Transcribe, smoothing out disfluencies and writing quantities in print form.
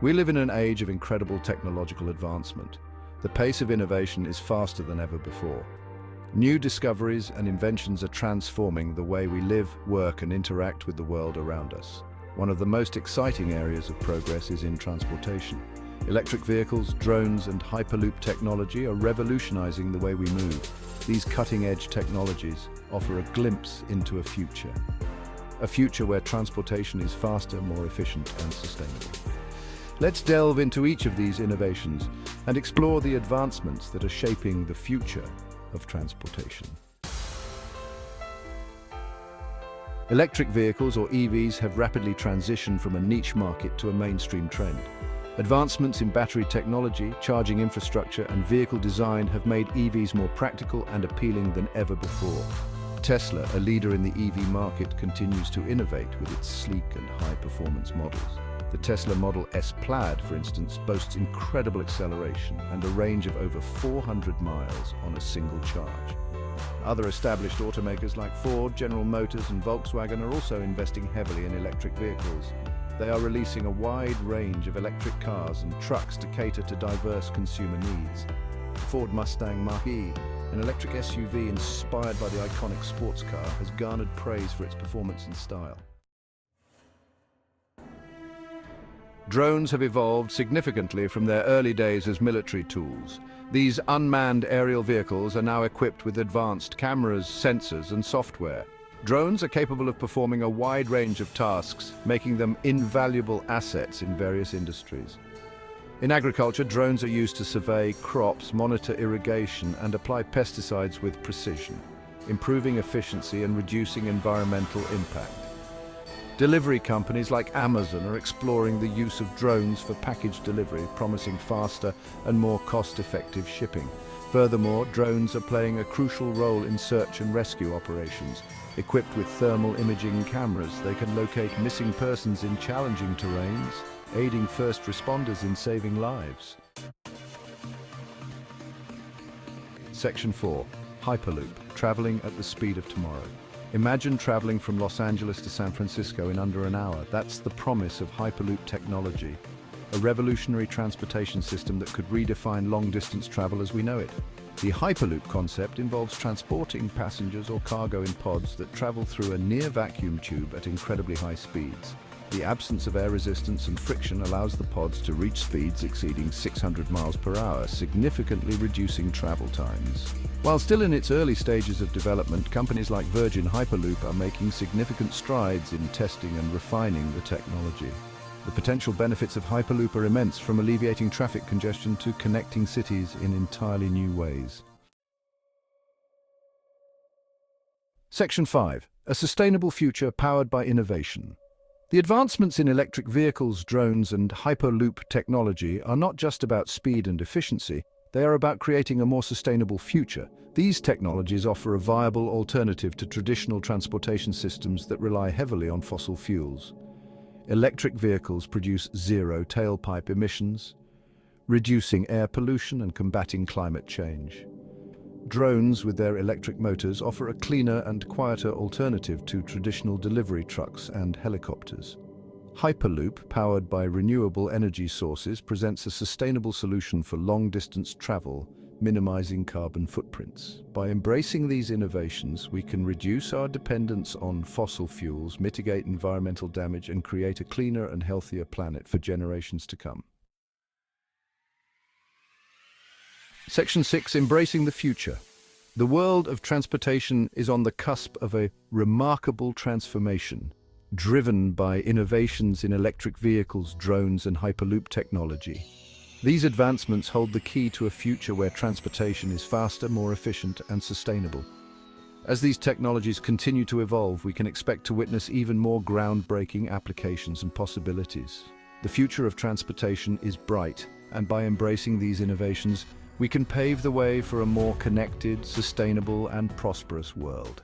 We live in an age of incredible technological advancement. The pace of innovation is faster than ever before. New discoveries and inventions are transforming the way we live, work, and interact with the world around us. One of the most exciting areas of progress is in transportation. Electric vehicles, drones, and hyperloop technology are revolutionizing the way we move. These cutting-edge technologies offer a glimpse into a future where transportation is faster, more efficient, and sustainable. Let's delve into each of these innovations and explore the advancements that are shaping the future of transportation. Electric vehicles, or EVs, have rapidly transitioned from a niche market to a mainstream trend. Advancements in battery technology, charging infrastructure, and vehicle design have made EVs more practical and appealing than ever before. Tesla, a leader in the EV market, continues to innovate with its sleek and high-performance models. The Tesla Model S Plaid, for instance, boasts incredible acceleration and a range of over 400 miles on a single charge. Other established automakers like Ford, General Motors, and Volkswagen are also investing heavily in electric vehicles. They are releasing a wide range of electric cars and trucks to cater to diverse consumer needs. The Ford Mustang Mach-E, an electric SUV inspired by the iconic sports car, has garnered praise for its performance and style. Drones have evolved significantly from their early days as military tools. These unmanned aerial vehicles are now equipped with advanced cameras, sensors, and software. Drones are capable of performing a wide range of tasks, making them invaluable assets in various industries. In agriculture, drones are used to survey crops, monitor irrigation, and apply pesticides with precision, improving efficiency and reducing environmental impact. Delivery companies like Amazon are exploring the use of drones for package delivery, promising faster and more cost-effective shipping. Furthermore, drones are playing a crucial role in search and rescue operations. Equipped with thermal imaging cameras, they can locate missing persons in challenging terrains, aiding first responders in saving lives. Section 4. Hyperloop, traveling at the speed of tomorrow. Imagine traveling from Los Angeles to San Francisco in under an hour. That's the promise of Hyperloop technology, a revolutionary transportation system that could redefine long-distance travel as we know it. The Hyperloop concept involves transporting passengers or cargo in pods that travel through a near-vacuum tube at incredibly high speeds. The absence of air resistance and friction allows the pods to reach speeds exceeding 600 miles per hour, significantly reducing travel times. While still in its early stages of development, companies like Virgin Hyperloop are making significant strides in testing and refining the technology. The potential benefits of Hyperloop are immense, from alleviating traffic congestion to connecting cities in entirely new ways. Section 5. A sustainable future powered by innovation. The advancements in electric vehicles, drones, and Hyperloop technology are not just about speed and efficiency, they are about creating a more sustainable future. These technologies offer a viable alternative to traditional transportation systems that rely heavily on fossil fuels. Electric vehicles produce zero tailpipe emissions, reducing air pollution and combating climate change. Drones, with their electric motors, offer a cleaner and quieter alternative to traditional delivery trucks and helicopters. Hyperloop, powered by renewable energy sources, presents a sustainable solution for long-distance travel, minimizing carbon footprints. By embracing these innovations, we can reduce our dependence on fossil fuels, mitigate environmental damage, and create a cleaner and healthier planet for generations to come. Section 6. Embracing the future. The world of transportation is on the cusp of a remarkable transformation, driven by innovations in electric vehicles, drones, and Hyperloop technology. These advancements hold the key to a future where transportation is faster, more efficient, and sustainable. As these technologies continue to evolve, we can expect to witness even more groundbreaking applications and possibilities. The future of transportation is bright, and by embracing these innovations, we can pave the way for a more connected, sustainable, and prosperous world.